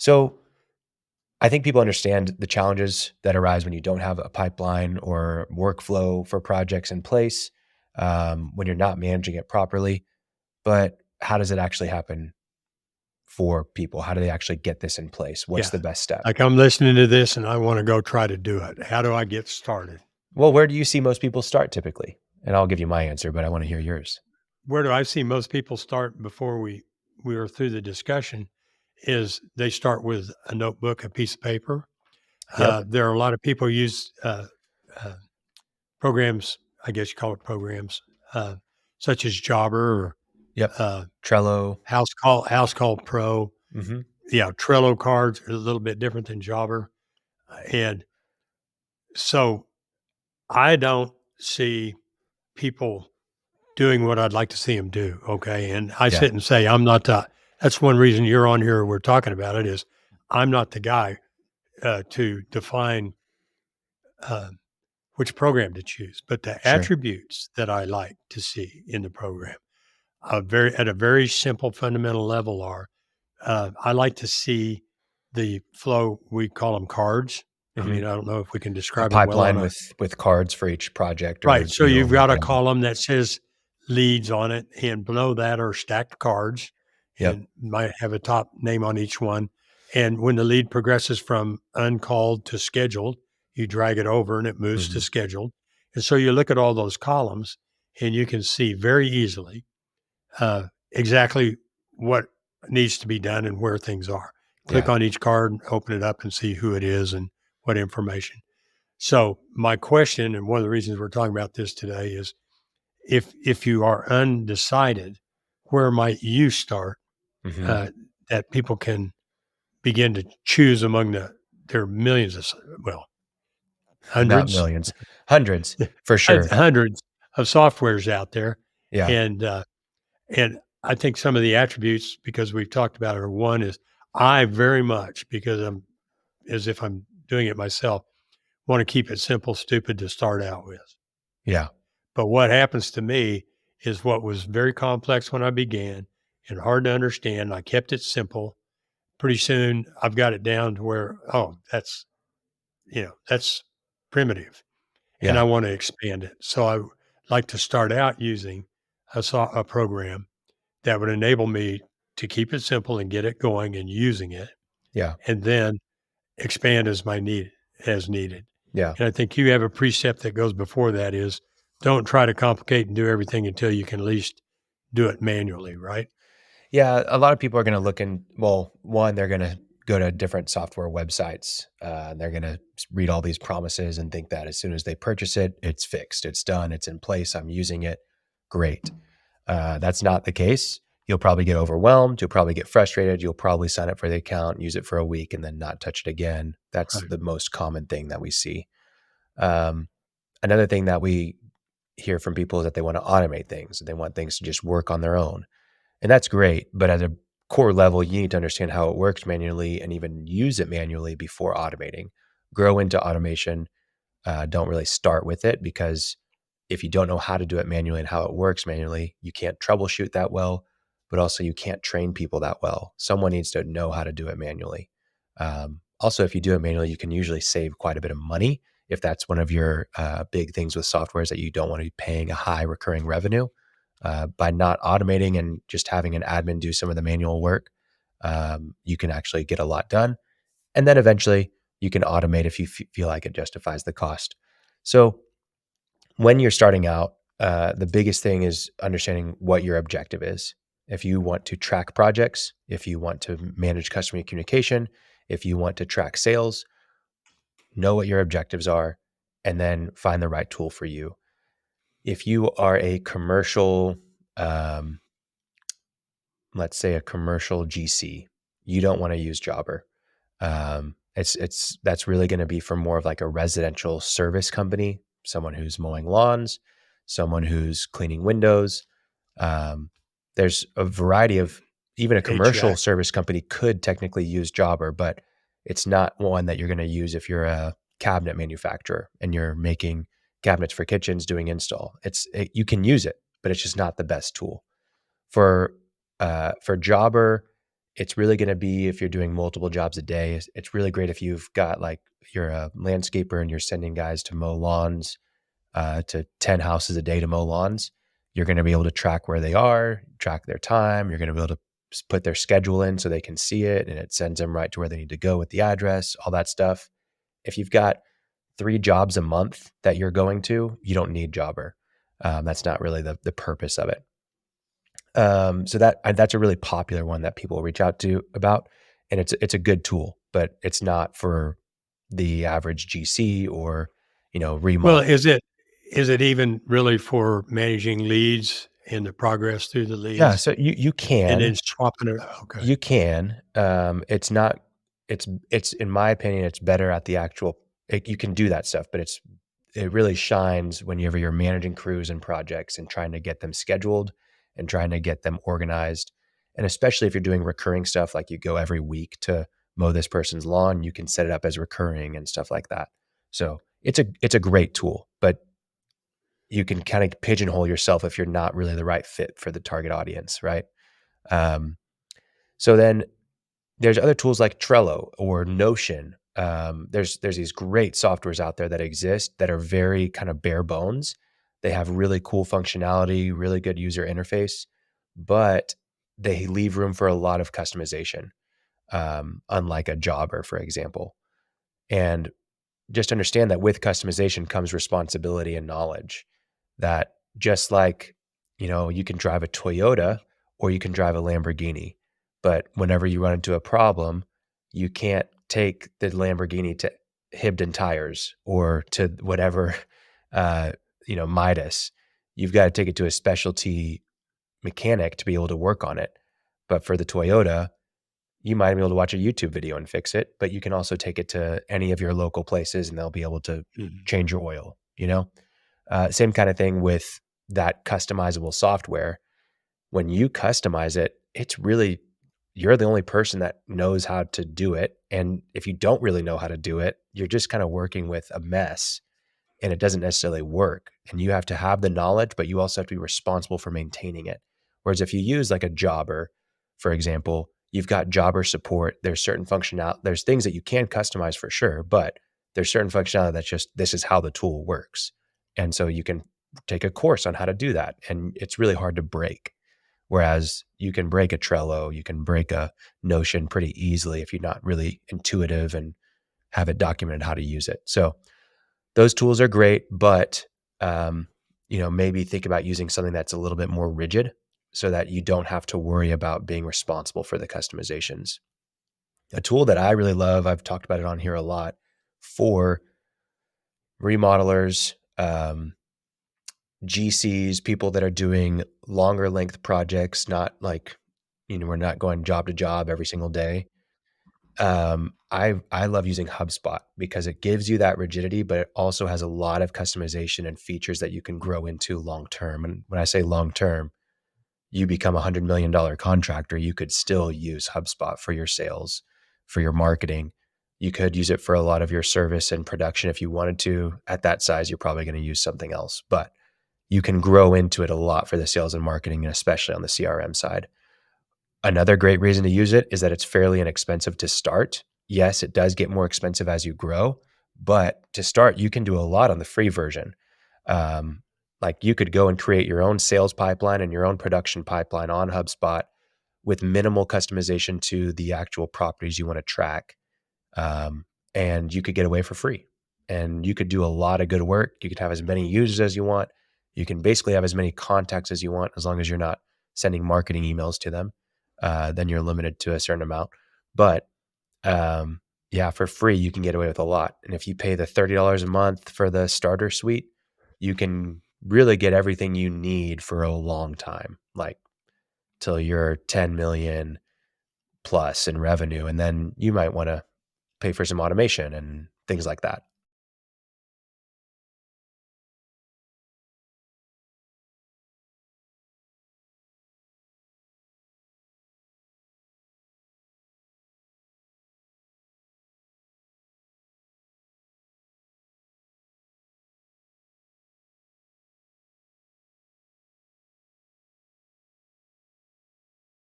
So I think people understand the challenges that arise when you don't have a pipeline or workflow for projects in place, when you're not managing it properly. But how does it actually happen for people? How do they actually get this in place? What's Yeah. the best step? Like I'm listening to this and I want to go try to do it. How do I get started? Well, where do you see most people start typically? And I'll give you my answer, but I want to hear yours. Where do I see most people start before we are through the discussion is they start with a notebook, a piece of paper. Yep. There are a lot of people use uh, programs, I guess you call it programs, uh, such as Jobber or Yep. uh, Trello. House Call Pro. Hmm. Yeah, Trello cards are a little bit different than Jobber, and so I don't see people doing what I'd like to see them do. Okay, and I Yeah. sit and say I'm not the. That's one reason you're on here. We're talking about it. Is I'm not the guy to define uh, which program to choose, but the Sure. attributes that I like to see in the program, at a very simple fundamental level, are I like to see the flow. We call them cards. I Hmm. mean, I don't know if we can A describe them well on pipeline a with cards for each project or right. So deal you've or got a whatever. column that says leads on it, and below that are stacked cards, Yep. and might have a top name on each one. And when the lead progresses from uncalled to scheduled, you drag it over and it moves to Hmm. scheduled. And so you look at all those columns, and you can see very easily exactly what needs to be done and where things are. Click Yeah. on each card, open it up, and see who it is and what information. So my question, and one of the reasons we're talking about this today, is if you are undecided, where might you start Hmm. uh, that people can begin to choose among there are millions of well Not hundreds millions, hundreds for sure. hundreds of softwares out there, Yeah. and and I think some of the attributes, because we've talked about it, are one is I very much, because I'm as if I'm doing it myself, want to keep it simple, stupid to start out with. Yeah. But what happens to me is what was very complex when I began and hard to understand. I kept it simple. Pretty soon I've got it down to where, oh, that's primitive and Yeah. I want to expand it. So I like to start out using a program that would enable me to keep it simple and get it going and using it, Yeah. and then expand as needed. Yeah. And I think you have a precept that goes before that is don't try to complicate and do everything until you can at least do it manually, right? Yeah, a lot of people are gonna look in well, one, they're gonna go to different software websites, and they're gonna read all these promises and think that as soon as they purchase it, it's fixed, it's done, it's in place, I'm using it, great. That's not the case. You'll probably get overwhelmed, you'll probably get frustrated, you'll probably sign up for the account, use it for a week, and then not touch it again. That's Right. the most common thing that we see. Um, Another thing that we hear from people is that they wanna automate things, they want things to just work on their own. And that's great, but at a core level, you need to understand how it works manually and even use it manually before automating. Grow into automation. Don't really start with it because if you don't know how to do it manually and how it works manually, you can't troubleshoot that well, but also you can't train people that well. Someone needs to know how to do it manually. Also, if you do it manually, you can usually save quite a bit of money if that's one of your big things with softwares that you don't want to be paying a high recurring revenue by not automating and just having an admin do some of the manual work, you can actually get a lot done. And then eventually you can automate if you feel like it justifies the cost. So when you're starting out, the biggest thing is understanding what your objective is. If you want to track projects, if you want to manage customer communication, if you want to track sales, know what your objectives are, and then find the right tool for you. If you are a commercial, um, let's say a commercial GC, you don't want to use Jobber. It's that's really going to be for more of like a residential service company, someone who's mowing lawns, someone who's cleaning windows. Um, there's a variety of even a commercial HVAC. service company could technically use Jobber, but it's not one that you're going to use if you're a cabinet manufacturer and you're making cabinets for kitchens doing install. You can use it, but it's just not the best tool for Jobber, It's really gonna be if you're doing multiple jobs a day. It's really great if you've got, like, you're a landscaper and you're sending guys to mow lawns, to 10 houses a day to mow lawns. You're gonna be able to track where they are, track their time. You're gonna be able to put their schedule in so they can see it, and it sends them right to where they need to go with the address, all that stuff. If you've got 3 jobs a month that you're going to, you don't need Jobber. That's not really the purpose of it. So that's a really popular one that people reach out to about, and it's a good tool, but it's not for the average GC or, Well, remodel. is it even really for managing leads and the progress through the Yeah, leads so you and then can. swapping it? Okay. You can. It's not it's in my opinion, it's better at the actual you can do that stuff, but it really shines whenever you're managing crews and projects and trying to get them scheduled and trying to get them organized. And especially if you're doing recurring stuff, like you go every week to mow this person's lawn, you can set it up as recurring and stuff like that. So it's a great tool, but you can kind of pigeonhole yourself if you're not really the right fit for the target audience, right? Um, so then there's other tools like Trello or Notion. There's these great softwares out there that exist that are very kind of bare bones. They have really cool functionality, really good user interface, but they leave room for a lot of customization, unlike a Jobber, for example. And just understand that with customization comes responsibility and knowledge. That just like, you can drive a Toyota or you can drive a Lamborghini, but whenever you run into a problem, you can't take the Lamborghini to Hibden tires or to whatever, uh, Midas. You've got to take it to a specialty mechanic to be able to work on it. But for the Toyota, you might be able to watch a YouTube video and fix it, but you can also take it to any of your local places and they'll be able to Mhm. change your oil, you know? Same kind of thing with that customizable software. When you customize it, it's really, you're the only person that knows how to do it. And if you don't really know how to do it, you're just kind of working with a mess and it doesn't necessarily work. And you have to have the knowledge, but you also have to be responsible for maintaining it. Whereas if you use like a Jobber, for example, you've got Jobber support. There's certain functionality, there's things that you can customize for sure, but there's certain functionality that's just this is how the tool works. And so you can take a course on how to do that. And it's really hard to break. Whereas you can break a Trello, you can break a Notion pretty easily if you're not really intuitive and have it documented how to use it. So those tools are great, but, maybe think about using something that's a little bit more rigid so that you don't have to worry about being responsible for the customizations. A tool that I really love, I've talked about it on here a lot, for remodelers, GCs, people that are doing longer length projects, not like, we're not going job to job every single day. I love using HubSpot because it gives you that rigidity, but it also has a lot of customization and features that you can grow into long term. And when I say long term, you become $100 million contractor, you could still use HubSpot for your sales, for your marketing. You could use it for a lot of your service and production if you wanted to. At that size, you're probably going to use something else, but you can grow into it a lot for the sales and marketing, and especially on the CRM side. Another great reason to use it is that it's fairly inexpensive to start. Yes, it does get more expensive as you grow, but to start, you can do a lot on the free version. Um, like you could go and create your own sales pipeline and your own production pipeline on HubSpot with minimal customization to the actual properties you want to track. Um, and you could get away for free. And you could do a lot of good work. You could have as many users as you want. You can basically have as many contacts as you want as long as you're not sending marketing emails to them. Then you're limited to a certain amount. But um, yeah, for free, you can get away with a lot. And if you pay the $30 a month for the starter suite, you can really get everything you need for a long time, like till you're 10 million plus in revenue. And then you might want to pay for some automation and things like that.